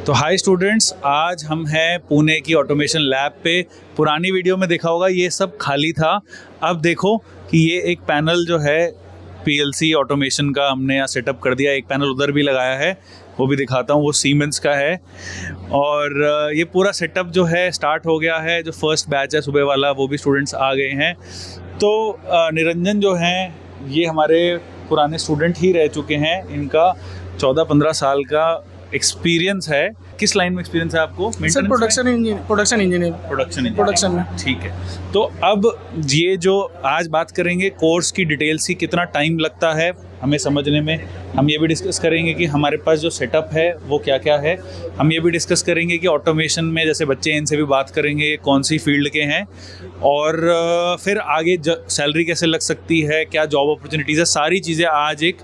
तो hi students, आज हम हैं पुणे की ऑटोमेशन लैब पे। पुरानी वीडियो में देखा होगा ये सब खाली था। अब देखो कि ये एक पैनल जो है पीएलसी ऑटोमेशन का हमने यहाँ सेटअप कर दिया। एक पैनल उधर भी लगाया है, वो भी दिखाता हूँ, वो सीमेंस का है। और ये पूरा सेटअप जो है स्टार्ट हो गया है। जो फर्स्ट बैच है सुबह वाला, वो भी स्टूडेंट्स आ गए हैं। तो निरंजन जो हैं ये हमारे पुराने स्टूडेंट ही रह चुके हैं। इनका 14-15 साल का एक्सपीरियंस है। किस लाइन में एक्सपीरियंस है आपको? सर प्रोडक्शन इंजीनियर प्रोडक्शन में। ठीक है। तो अब ये जो आज बात करेंगे कोर्स की डिटेल्स की, कितना टाइम लगता है हमें समझने में, हम ये भी डिस्कस करेंगे कि हमारे पास जो सेटअप है वो क्या क्या है। हम ये भी डिस्कस करेंगे कि ऑटोमेशन में जैसे बच्चे हैं इनसे भी बात करेंगे कौन सी फील्ड के हैं, और फिर आगे सैलरी कैसे लग सकती है, क्या जॉब अपॉर्चुनिटीज़ है, सारी चीज़ें आज एक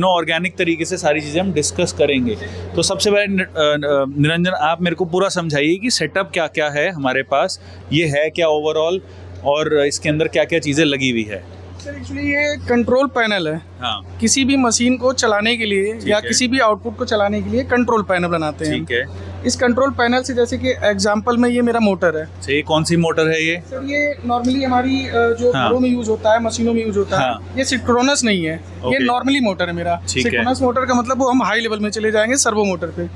ऑर्गेनिक तरीके से सारी चीज़ें हम डिस्कस करेंगे। तो सबसे पहले निरंजन आप मेरे को पूरा समझाइए कि सेटअप क्या क्या है हमारे पास, ये है क्या ओवरऑल, और इसके अंदर क्या क्या चीज़ें लगी हुई है। सर एक्चुअली ये कंट्रोल पैनल है। हाँ, किसी भी मशीन को चलाने के लिए या किसी भी आउटपुट को चलाने के लिए कंट्रोल पैनल बनाते हैं। ठीक है। इस कंट्रोल पैनल से जैसे कि एग्जांपल में ये मेरा मोटर है। ये कौन सी मोटर है ये? सर ये नॉर्मली हमारी जो घरों में यूज होता है, मशीनों में यूज होता है। ये सिंक्रोनस नहीं है, ये नॉर्मली मोटर है मेरा। सिंक्रोनस मोटर का मतलब वो हम हाई लेवल में चले जाएंगे सर्वो मोटर पे।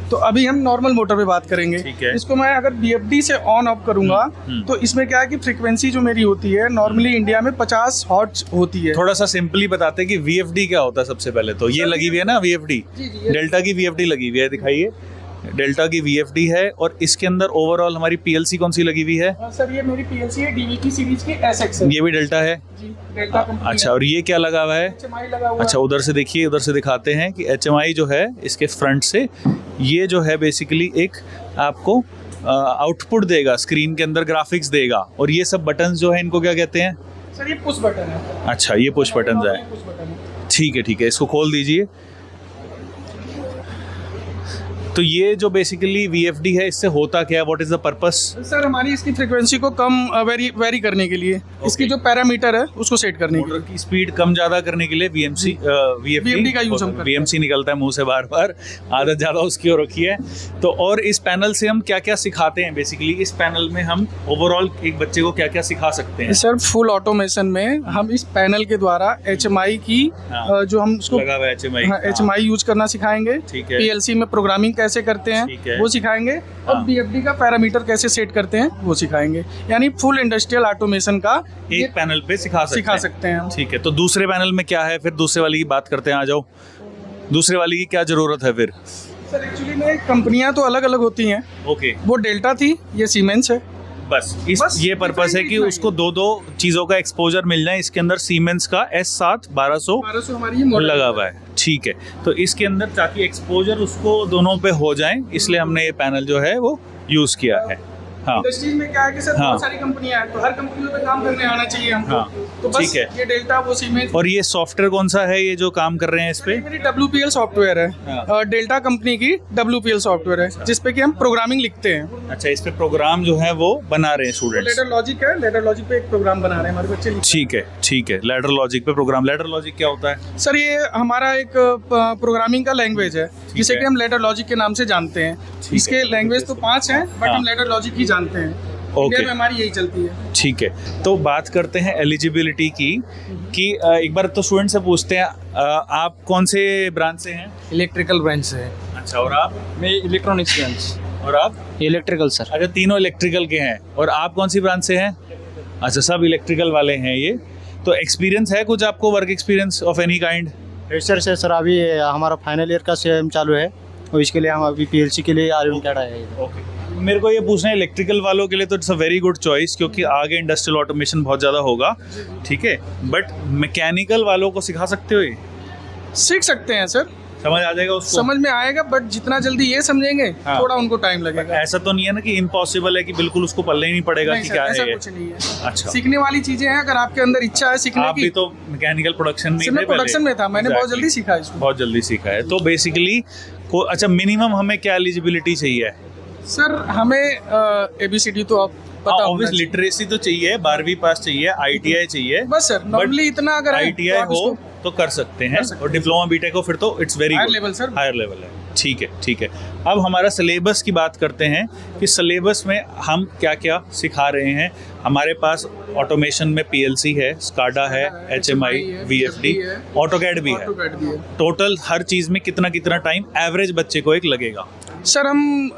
तो अभी हम नॉर्मल मोटर पे बात करेंगे। इसको मैं अगर बीएफडी से ऑन ऑफ करूंगा तो इसमें क्या है कि फ्रीक्वेंसी जो मेरी होती है नॉर्मली इंडिया में 50 हर्ट्ज होती है। थोड़ा सा सिंपली बताते हैं कि वीएफडी क्या होता है। सबसे पहले तो ये लगी हुई है ना वीएफडी, डेल्टा की वीएफडी लगी हुई है, दिखाइए। डेल्टा की वीएफडी है, और इसके अंदर ओवरऑल हमारी पीएलसी कौन सी लगी हुई है? सर ये मेरी पीएलसी है डीवीपी सीरीज की एसएक्स है। ये भी डेल्टा है जी, डेल्टा कंपनी। अच्छा, और ये क्या लगा हुआ है? HMI लगा हुआ है। अच्छा, उधर से देखिए, उधर से दिखाते हैं कि HMI जो है इसके फ्रंट से ये जो है बेसिकली एक आपको आउटपुट देगा, स्क्रीन के अंदर ग्राफिक्स देगा। और ये सब बटन्स जो है इनको क्या कहते हैं? सर ये पुश बटन है। अच्छा, ये पुश बटन है। ठीक है ठीक है, इसको खोल दीजिए। तो ये जो बेसिकली VFD है, इससे होता क्या है? What is the purpose? Sir हमारी इसकी फ्रीक्वेंसी को कम वेरी करने के लिए, इसकी जो पैरामीटर है उसको सेट करने के लिए, की स्पीड कम ज़्यादा करने के लिए VFD का यूज हम करते हैं। VMC निकलता है मुंह से बार बार, आदत ज़्यादा उसकी हो रखी है। तो और इस पैनल से हम क्या क्या सिखाते हैं? बेसिकली इस पैनल में हम ओवरऑल एक बच्चे को क्या क्या सिखा सकते हैं? सर फुल ऑटोमेशन में हम इस पैनल के द्वारा HMI की जो हम उसको लगा हुआ है HMI यूज करना सिखाएंगे। PLC में प्रोग्रामिंग कैसे करते हैं वो सिखाएंगे, और BFD का पैरामीटर कैसे सेट करते हैं वो सिखाएंगे। यानी फुल इंडस्ट्रियल ऑटोमेशन का एक पैनल पे सिखा सकते हैं। ठीक है। तो दूसरे पैनल में क्या है? फिर दूसरे वाली की बात करते हैं, आ जाओ। दूसरे वाली की क्या जरूरत है फिर? सर एक्चुअली में कंपनियां तो अलग अलग होती हैं। ओके, वो डेल्टा थी, ये सीमेंस है। बस ये पर्पस है कि उसको दो चीजों का एक्सपोजर मिल जाए। इसके अंदर सीमेंस का S7 1200 हमारी लगा हुआ है। ठीक है। तो इसके अंदर ताकि एक्सपोजर उसको दोनों पे हो जाए, इसलिए हमने ये पैनल जो है वो यूज किया है। हाँ, इंडस्ट्रीज में क्या है कि सर बहुत सारी कंपनियां हैं, तो हर कंपनी पे काम करने आना चाहिए हमको। तो बस ये डेल्टा वो सीमेंस। और ये सॉफ्टवेयर कौन सा है ये जो काम कर रहे हैं इस पे? मेरी WPL सॉफ्टवेयर है, डेल्टा कंपनी की WPL सॉफ्टवेयर है, जिसपे कि हम प्रोग्रामिंग लिखते हैं। अच्छा, इस पे प्रोग्राम जो है वो बना रहे हैं स्टूडेंट्स। लेडर लॉजिक है, लेडर लॉजिक पे एक प्रोग्राम बना रहे हैं हमारे बच्चे। ठीक है ठीक है, लेडर लॉजिक पे प्रोग्राम। लेडर लॉजिक क्या होता है? सर ये हमारा एक प्रोग्रामिंग का लैंग्वेज है, जिसे कि हम लेडर लॉजिक के नाम से जानते हैं। इसके लैंग्वेज तो 5 हैं, बट हम लेडर लॉजिक ही जानते हैं। इंडिया में हमारी यही चलती है। ठीक है। तो बात करते हैं एलिजिबिलिटी की, कि एक बार तो स्टूडेंट से पूछते हैं, आप कौन से ब्रांच से हैं? इलेक्ट्रिकल ब्रांच से है। अच्छा, और आप? मैं इलेक्ट्रॉनिक्स ब्रांच। और आप? Electrical sir. अच्छा, तीनों इलेक्ट्रिकल के हैं। और आप कौन सी ब्रांच से हैं? अच्छा, सब इलेक्ट्रिकल वाले हैं ये। तो एक्सपीरियंस है कुछ आपको, work experience of any kind? Fresher से सर, अभी हमारा फाइनल ईयर का सेम चालू है, और इसके लिए हम अभी PLC के लिए RVM है। ओके, मेरे को ये पूछना है इलेक्ट्रिकल वालों के लिए तो it's a very good choice, क्योंकि आगे इंडस्ट्रियल ऑटोमेशन बहुत ज़्यादा होगा। ठीक है, बट मैकेनिकल वालों को सिखा सकते हो? ये सीख सकते हैं सर, समझ आ जाएगा उसको? समझ में आएगा, बट जितना जल्दी ये समझेंगे थोड़ा उनको टाइम लगेगा। ऐसा तो नहीं है ना कि इम्पॉसिबल है कि बिल्कुल उसको पल्ले ही नहीं पड़ेगा कि क्या है? ऐसा कुछ नहीं है। अच्छा, सीखने वाली चीजें हैं, अगर आपके अंदर इच्छा है सीखने की। आप भी तो मैकेनिकल प्रोडक्शन में थे? प्रोडक्शन में था, मैंने बहुत जल्दी सीखा इसको। बहुत जल्दी सीखा है। तो बेसिकली अच्छा, मिनिमम हमें क्या एलिजिबिलिटी चाहिए? सर हमें ABCD तो आप पता ऑब्वियस लिटरेसी तो चाहिए, 12वीं पास चाहिए, ITI चाहिए। बस सर, नॉर्मली इतना अगर ITI हो तो कर सकते हैं, और डिप्लोमा बीटेक हो फिर तो it's very higher level sir, higher level है। ठीक है, ठीक है। अब हमारा सिलेबस की बात करते हैं कि सिलेबस में हम क्या क्या सिखा रहे हैं। हमारे पास ऑटोमेशन में PLC है, स्काडा है, HMI, VFD, ऑटोकैड भी है। टोटल हर चीज़ में कितना कितना टाइम एवरेज बच्चे को एक लगेगा? सर हम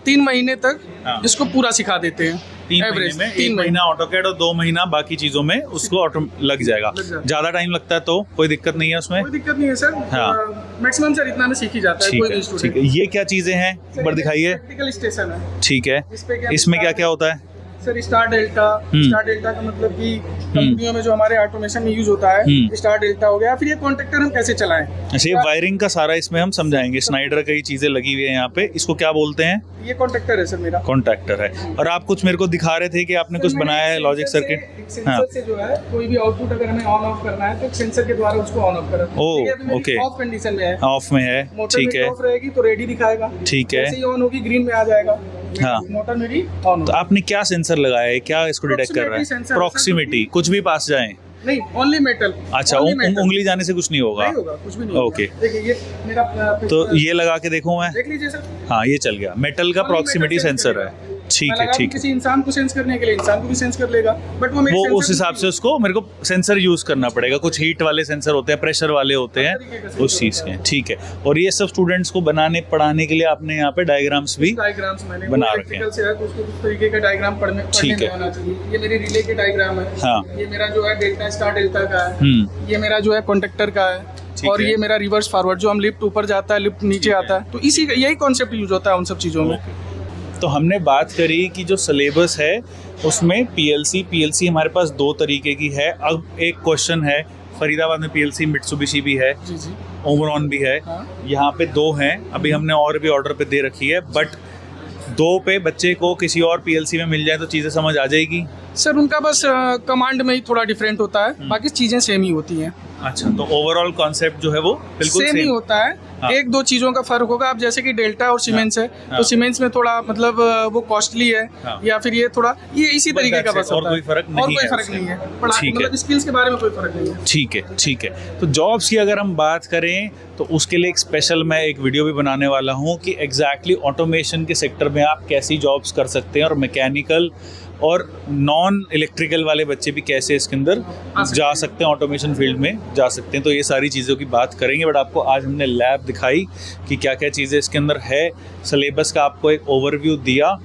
3 महीने तक इसको पूरा सिखा देते हैं। 3 महीने में 1 महीना ऑटोकैड और 2 महीना बाकी चीज़ों में उसको ऑटो लग जाएगा। ज़्यादा टाइम लगता है तो कोई दिक्कत नहीं है उसमें? कोई दिक्कत नहीं है सर। हाँ, मैक्सिमम सर इतना में सीख ही जाता है कोई भी स्टूडेंट। ठीक है। ये क्या चीज़ें हैं, एक बार दिखाइए। प्रैक्टिकल स्टेशन है। ठीक है, इसमें क्या क्या होता है? सर स्टार डेल्टा का मतलब कि कंपनियों में जो हमारे ऑटोमेशन में यूज होता है, स्टार डेल्टा हो गया। फिर ये कॉन्ट्रैक्टर हम कैसे चलाएं। अच्छा, ये वायरिंग का सारा इसमें हम समझाएंगे। स्नाइडर कई चीजें लगी हुई है यहाँ पे, इसको क्या बोलते हैं? ये कॉन्ट्रैक्टर है सर मेरा। कॉन्ट्रैक्टर है। और आप कुछ मेरे को दिखा रहे थे कि आपने कुछ बनाया है लॉजिक सर्किट। सेंसर से जो है कोई भी आउटपुट अगर हमें ऑन ऑफ करना है तो सेंसर के द्वारा उसको ऑन ऑफ करना है। ओके, ऑफ कंडीशन में है, ऑफ में है, ठीक है। ऑफ रहेगी तो रेडी दिखाएगा, ठीक है। जैसे ही ऑन होगी ग्रीन में आ जाएगा। हाँ, मोटर मेरी ऑन हो। तो आपने क्या सेंसर लगाया है, क्या इसको डिटेक्ट कर रहा है? प्रॉक्सिमिटी, कुछ भी पास जाए? नहीं, ओनली मेटल। अच्छा, उंगली जाने से कुछ नहीं होगा? नहीं होगा, कुछ भी नहीं होगा। ओके, देखिए ये मेरा तो ये लगा के देखूं मैं? देख लीजिए सर। हाँ, ये चल गया। मेटल का प्रॉक्सिमिटी सेंसर है। ठीक है, ठीक है। किसी इंसान को सेंस करने के लिए इंसान को भी सेंस कर लेगा, बट वो उस हिसाब से उसको मेरे को सेंसर यूज करना पड़ेगा। कुछ हीट वाले सेंसर होते हैं, प्रेशर वाले होते हैं, उस चीज के। ठीक है। और ये सब स्टूडेंट्स को बनाने पढ़ाने के लिए आपने यहाँ पे डायग्राम्स भी मैंने बना रखे हैं। तो उसको उस तरीके का डायग्राम पढ़ने में आना चाहिए। ये मेरी रिले के डायग्राम है। हाँ, ये मेरा जो है डेल्टा स्टार डेल्टा का है। ये मेरा जो है कॉन्ट्रैक्टर का है। और ये मेरा रिवर्स फॉरवर्ड, जो हम लिफ्ट ऊपर जाता है, लिफ्ट नीचे आता है, तो इसी यही कॉन्सेप्ट यूज होता है उन सब चीजों में। तो हमने बात करी कि जो सिलेबस है उसमें PLC हमारे पास 2 तरीके की है। अब एक क्वेश्चन है, फरीदाबाद में PLC मित्सुबिशी भी है, ओमरॉन भी है। यहाँ पे 2 हैं, अभी हमने और भी ऑर्डर पे दे रखी है। बट 2 पे बच्चे को किसी और PLC में मिल जाए तो चीज़ें समझ आ जाएगी? सर उनका बस कमांड में ही थोड़ा डिफरेंट होता है, बाकी चीज़ें सेम ही होती हैं। अच्छा, तो ओवरऑल कॉन्सेप्ट जो है वो बिल्कुल सेम ही होता है। हाँ। 1-2 चीज़ों का फर्क होगा। अब जैसे कि डेल्टा और सीमेंस है, तो सीमेंस में थोड़ा मतलब वो कॉस्टली है, या फिर ये थोड़ा ये इसी तरीके का बस होता है। और कोई फर्क नहीं है। मतलब स्किल्स के बारे में कोई फर्क नहीं है। ठीक है, ठीक है। तो जॉब्स की अगर हम बात करें तो उसके लिए एक स्पेशल मैं एक वीडियो भी बनाने वाला हूँ कि एग्जैक्टली ऑटोमेशन के सेक्टर में आप कैसी जॉब्स कर सकते हैं, और मैकेनिकल और नॉन इलेक्ट्रिकल वाले बच्चे भी कैसे इसके अंदर जा सकते हैं, ऑटोमेशन फील्ड में जा सकते हैं। तो ये सारी चीज़ों की बात करेंगे। बट आपको आज हमने लैब दिखाई कि क्या क्या चीज़ें इसके अंदर है, सिलेबस का आपको एक ओवरव्यू दिया,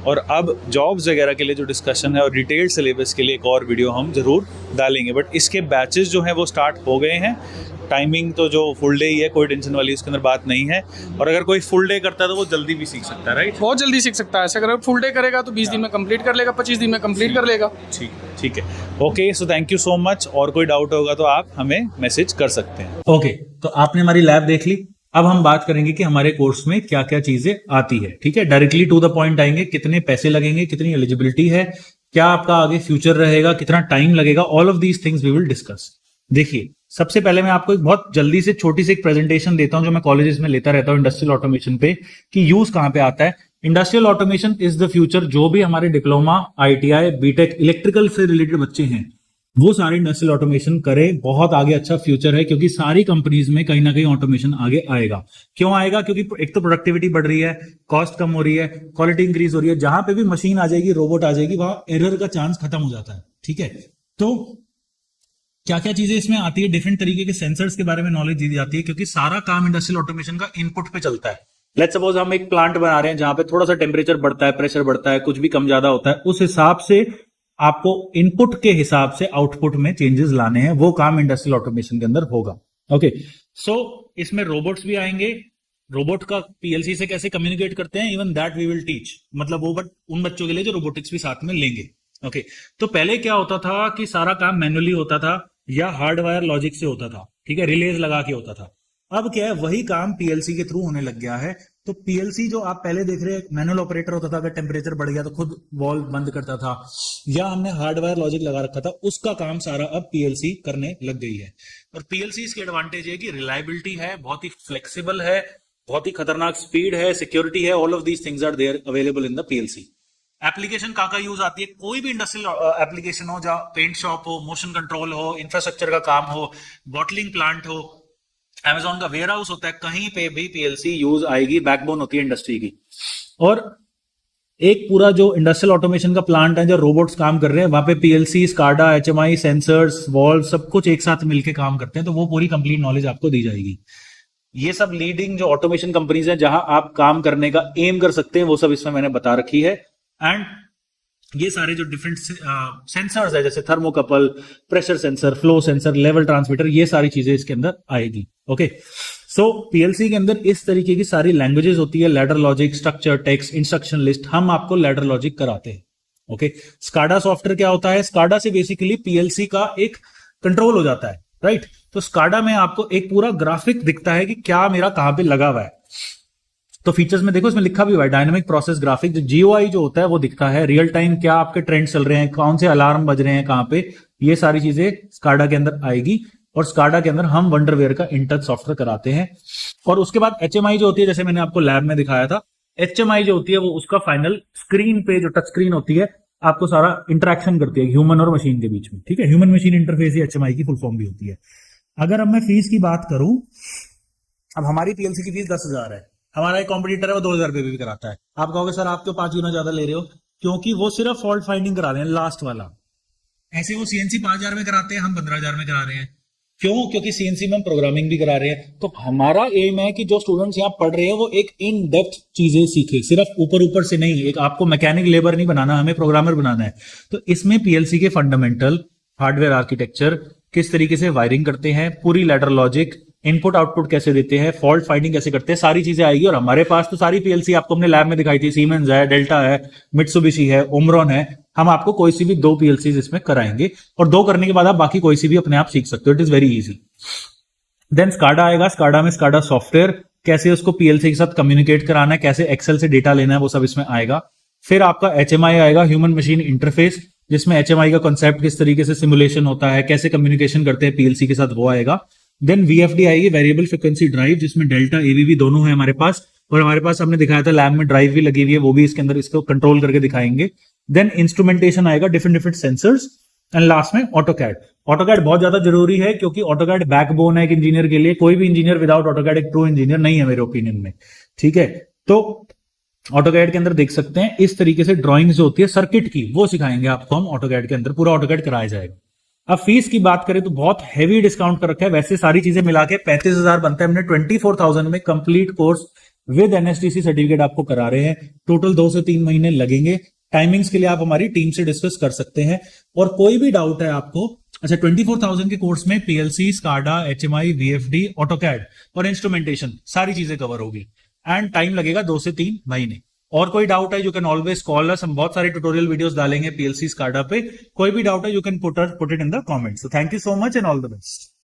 और अब जॉब्स वगैरह के लिए जो डिस्कशन है और डिटेल्ड सिलेबस के लिए एक और वीडियो हम ज़रूर डालेंगे। बट इसके बैचेस जो हैं वो स्टार्ट हो गए हैं। टाइमिंग तो जो फुल डे ही है, कोई टेंशन वाली उसके अंदर बात नहीं है। और अगर कोई फुल डे करता है तो वो जल्दी भी सीख सकता है, राइट? बहुत जल्दी सीख सकता है। अगर फुल डे करेगा तो 20 दिन में कंप्लीट कर लेगा, 25 दिन में कंप्लीट कर लेगा। ठीक है। Okay, so thank you so much. और कोई डाउट होगा तो आप हमें मैसेज कर सकते हैं। ओके, तो आपने हमारी लैब देख ली। अब हम बात करेंगे कि हमारे कोर्स में क्या क्या चीजें आती है। ठीक है, डायरेक्टली टू द पॉइंट आएंगे। कितने पैसे लगेंगे, कितनी एलिजिबिलिटी है, क्या आपका आगे फ्यूचर रहेगा, कितना टाइम लगेगा, all of these things we will discuss. देखिए, सबसे पहले मैं आपको एक बहुत जल्दी से छोटी सी एक प्रेजेंटेशन देता हूं जो मैं कॉलेजेस में लेता रहता हूं इंडस्ट्रियल ऑटोमेशन पे, कि यूज कहां पे आता है। Industrial automation is the future. जो भी हमारे डिप्लोमा, ITI, बीटेक, इलेक्ट्रिकल से रिलेटेड बच्चे हैं वो सारे इंडस्ट्रियल ऑटोमेशन करें। बहुत आगे अच्छा फ्यूचर है, क्योंकि सारी कंपनीज में कहीं ना कहीं ऑटोमेशन आगे आएगा। क्यों आएगा? क्योंकि एक तो प्रोडक्टिविटी बढ़ रही है, कॉस्ट कम हो रही है, क्वालिटी इंक्रीज हो रही है। जहां पे भी मशीन आ जाएगी, रोबोट आ जाएगी, वहां एरर का चांस खत्म हो जाता है। ठीक है, तो क्या क्या चीजें इसमें आती है, डिफरेंट तरीके के सेंसर्स के बारे में नॉलेज दी जाती है, क्योंकि सारा काम इंडस्ट्रियल ऑटोमेशन का इनपुट पे चलता है। लेट्स सपोज हम एक प्लांट बना रहे हैं जहां पे थोड़ा सा टेम्परेचर बढ़ता है, प्रेशर बढ़ता है, कुछ भी कम ज्यादा होता है, उस हिसाब से आपको इनपुट के हिसाब से आउटपुट में चेंजेस लाने हैं। वो काम इंडस्ट्रियल ऑटोमेशन के अंदर होगा। ओके, सो इसमें रोबोट्स भी आएंगे। रोबोट का PLC से कैसे कम्युनिकेट करते हैं, even that we will teach. मतलब वो बट उन बच्चों के लिए जो रोबोटिक्स भी साथ में लेंगे। ओके, तो पहले क्या होता था कि सारा काम मैनुअली होता था या हार्डवायर लॉजिक से होता था। ठीक है, रिलेज लगा के होता था। अब क्या है, वही काम PLC के थ्रू होने लग गया है। तो PLC जो आप पहले देख रहे हैं, मैनुअल ऑपरेटर होता था, अगर टेम्परेचर बढ़ गया तो खुद वॉल्व बंद करता था, या हमने हार्डवायर लॉजिक लगा रखा था, उसका काम सारा अब PLC करने लग गई है। और PLC की एडवांटेज है कि रिलायबिलिटी है, बहुत ही फ्लेक्सिबल है, बहुत ही खतरनाक स्पीड है, सिक्योरिटी है। All of these things are there available in the PLC। Application का यूज आती है, कोई भी इंडस्ट्रियल एप्लीकेशन हो, जहाँ पेंट शॉप हो, मोशन कंट्रोल हो, इंफ्रास्ट्रक्चर का काम हो, बॉटलिंग प्लांट हो, Amazon का वेयर हाउस होता है, कहीं पे भी पीएलसी यूज आएगी, बैकबोन होती है इंडस्ट्री की। और एक पूरा जो इंडस्ट्रियल ऑटोमेशन का प्लांट है, जो रोबोट्स काम कर रहे हैं, वहां पे PLC, SCADA, HMI, sensors, valve सब कुछ एक साथ मिलकर काम करते हैं, तो वो पूरी कंप्लीट नॉलेज आपको दी जाएगी। ये सब लीडिंग जो ऑटोमेशन कंपनीज हैं जहां आप काम करने का एम कर सकते हैं, वो सब इसमें मैंने बता रखी है। एंड ये सारे जो डिफरेंट सेंसर्स है, जैसे thermocouple, pressure sensor, flow sensor, level transmitter, ये सारी चीजें इसके अंदर आएगी। ओके, सो पीएलसी के अंदर इस तरीके की सारी लैंग्वेजेस होती है, ladder logic, structure, text, instruction list, हम आपको लैडर लॉजिक कराते हैं। ओके, स्काडा सॉफ्टवेयर क्या होता है? स्काडा से बेसिकली पीएलसी का एक कंट्रोल हो जाता है, राइट? तो स्काडा में आपको एक पूरा ग्राफिक दिखता है कि क्या मेरा कहां पे लगा हुआ है। तो फीचर्स में देखो, इसमें लिखा भी हुआ है डायनामिक प्रोसेस ग्राफिक। जो जीओआई जो होता है वो दिखता है, रियल टाइम क्या आपके ट्रेंड चल रहे हैं, कौन से अलार्म बज रहे हैं कहां पे, ये सारी चीजें स्काडा के अंदर आएगी। और स्काडा के अंदर हम वंडरवेयर का इंटच सॉफ्टवेयर कराते हैं। और उसके बाद एचएमआई जो होती है, जैसे मैंने आपको लैब में दिखाया था, एचएमआई जो होती है वो उसका फाइनल स्क्रीन पे जो टच स्क्रीन होती है, आपको सारा इंटरेक्शन करती है ह्यूमन और मशीन के बीच में, ठीक है? ह्यूमन मशीन इंटरफेस ही एचएमआई की फुल फॉर्म भी होती है। अगर अब मैं फीस की बात करूं, अब हमारी पीएलसी की फीस 10,000 है, हमारा एक कॉम्पिटिटर है वो 2,000 रुपये भी कराता है। आप कहोगे सर आप क्यों 5 गुना ज्यादा ले रहे हो? क्योंकि वो सिर्फ फॉल्ट फाइंडिंग करा रहे हैं, लास्ट वाला। ऐसे वो सीएनसी 5,000 में कराते हैं, हम 15,000 में करा रहे हैं। क्यों? क्योंकि सीएनसी में हम प्रोग्रामिंग भी करा रहे हैं। तो हमारा एम है कि जो स्टूडेंट्स यहाँ पढ़ रहे हैं वो एक इन डेप्थ चीजें सीखे, सिर्फ ऊपर ऊपर से नहीं। एक आपको मैकेनिक लेबर नहीं बनाना, हमें प्रोग्रामर बनाना है। तो इसमें पीएलसी के फंडामेंटल, हार्डवेयर आर्किटेक्चर, किस तरीके से वायरिंग करते हैं, पूरी लैडर लॉजिक, इनपुट आउटपुट कैसे देते हैं, फॉल्ट फाइंडिंग कैसे करते हैं, सारी चीजें आएगी। और हमारे पास तो सारी पीएलसी आपको हमने लैब में दिखाई थी, सीमेंस है, डेल्टा है, मित्सुबिशी है, ओमरॉन है। हम आपको कोई सी भी 2 पीएलसी इसमें कराएंगे, और 2 करने के बाद आप बाकी कोई सी भी अपने आप सीख सकते हो। It is very easy. Then SCADA आएगा। स्काडा में स्काडा सॉफ्टवेयर, कैसे उसको पीएलसी के साथ कम्युनिकेट कराना है, कैसे एक्सेल से डेटा लेना है, वो सब इसमें आएगा। फिर आपका एचएमआई आएगा, ह्यूमन मशीन इंटरफेस, जिसमें एचएमआई का कॉन्सेप्ट किस तरीके से सिमुलेशन होता है, कैसे कम्युनिकेशन करते हैं पीएलसी के साथ, वो आएगा। देन वीएफडी आएगी, वेरिएबल फ्रिक्वेंसी ड्राइव, जिसमें डेल्टा एबीबी दोनों है हमारे पास। और हमारे पास हमने दिखाया था लैब में ड्राइव भी लगी हुई है, वो भी इसके अंदर इसको कंट्रोल करके दिखाएंगे। देन इंस्ट्रूमेंटेशन आएगा, different different sensors. And last में ऑटोकैड। ऑटोकैड बहुत ज्यादा जरूरी है, क्योंकि ऑटोकैड बैकबोन है एक इंजीनियर के लिए। कोई भी इंजीनियर विदाउट ऑटोकैड एक ट्रू इंजीनियर नहीं है मेरे ओपिनियन में, ठीक है? तो ऑटोकैड के अंदर देख सकते हैं इस तरीके से ड्राइंग्स जो होती है सर्किट की, वो सिखाएंगे आपको हम ऑटोकैड के अंदर, पूरा ऑटोकैड कराया जाएगा। अब फीस की बात करें तो बहुत हैवी डिस्काउंट कर रखा है। वैसे सारी चीजें मिला के 35,000 बनता है, हमने 24,000 में कंप्लीट कोर्स विद एनएसटीसी सर्टिफिकेट आपको करा रहे हैं। टोटल 2 से 3 महीने लगेंगे। टाइमिंग्स के लिए आप हमारी टीम से डिस्कस कर सकते हैं। और कोई भी डाउट है आपको, अच्छा 24,000 के कोर्स में PLC, SCADA, HMI, VFD, AutoCAD और इंस्ट्रूमेंटेशन सारी चीजें कवर होगी। एंड टाइम लगेगा 2 से 3 महीने। और कोई डाउट है, यू कैन ऑलवेज कॉल अस। हम बहुत सारे ट्यूटोरियल वीडियोस डालेंगे पीएलसी, स्काडा पे। कोई भी डाउट है, you can put it in the comments. So thank you so much and all the best.